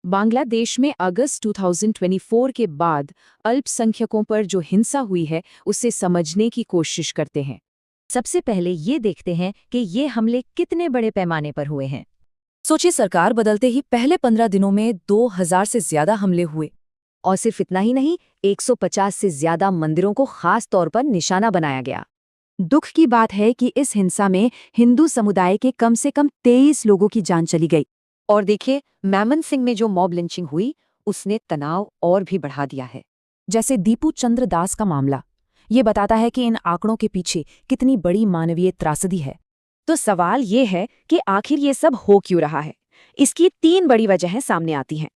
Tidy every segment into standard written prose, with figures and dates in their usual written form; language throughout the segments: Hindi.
बांग्लादेश में अगस्त 2024 के बाद अल्पसंख्यकों पर जो हिंसा हुई है उसे समझने की कोशिश करते हैं। सबसे पहले ये देखते हैं कि ये हमले कितने बड़े पैमाने पर हुए हैं। सोचिए, सरकार बदलते ही पहले 15 दिनों में 2000 से ज्यादा हमले हुए। और सिर्फ इतना ही नहीं, 150 से ज्यादा मंदिरों को खास तौर पर निशाना बनाया गया। दुख की बात है कि इस हिंसा में हिंदू समुदाय के कम से कम 23 लोगों की जान चली गई। और देखिए, मैमनसिंह में जो मॉब लिंचिंग हुई उसने तनाव और भी बढ़ा दिया है। जैसे दीपू चंद्र दास का मामला, ये बताता है कि इन आंकड़ों के पीछे कितनी बड़ी मानवीय त्रासदी है। तो सवाल ये है कि आखिर ये सब हो क्यों रहा है। इसकी 3 बड़ी वजहें सामने आती हैं।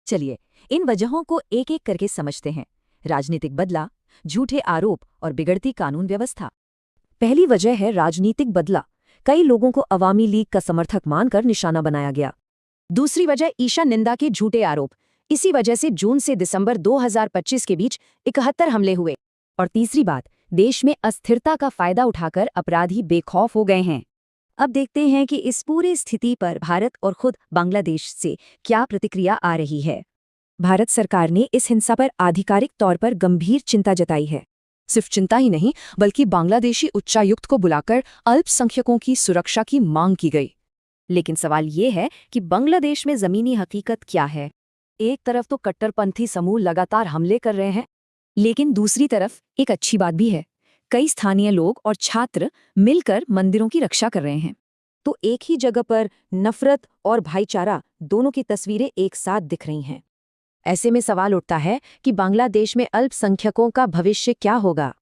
चलिए, इन वजहों को एक एक करके समझते हैं। राजनीतिक बदला, झूठे आरोप और बिगड़ती कानून व्यवस्था। पहली वजह है राजनीतिक बदला। कई लोगों को अवामी लीग का समर्थक मानकर निशाना बनाया गया। दूसरी वजह ईशा निंदा के झूठे आरोप। इसी वजह से जून से दिसंबर 2025 के बीच 71 हमले हुए। और तीसरी बात, देश में अस्थिरता का फायदा उठाकर अपराधी बेखौफ हो गए हैं। अब देखते हैं कि इस पूरी स्थिति पर भारत और खुद बांग्लादेश से क्या प्रतिक्रिया आ रही है। भारत सरकार ने इस हिंसा पर आधिकारिक तौर पर गंभीर चिंता जताई है। सिर्फ चिंता ही नहीं, बल्कि बांग्लादेशी उच्चायुक्त को बुलाकर अल्पसंख्यकों की सुरक्षा की मांग की गई। लेकिन सवाल ये है कि बांग्लादेश में जमीनी हकीकत क्या है। एक तरफ तो कट्टरपंथी समूह लगातार हमले कर रहे हैं, लेकिन दूसरी तरफ एक अच्छी बात भी है। कई स्थानीय लोग और छात्र मिलकर मंदिरों की रक्षा कर रहे हैं। तो एक ही जगह पर नफरत और भाईचारा दोनों की तस्वीरें एक साथ दिख रही हैं। ऐसे में सवाल उठता है कि बांग्लादेश में अल्पसंख्यकों का भविष्य क्या होगा।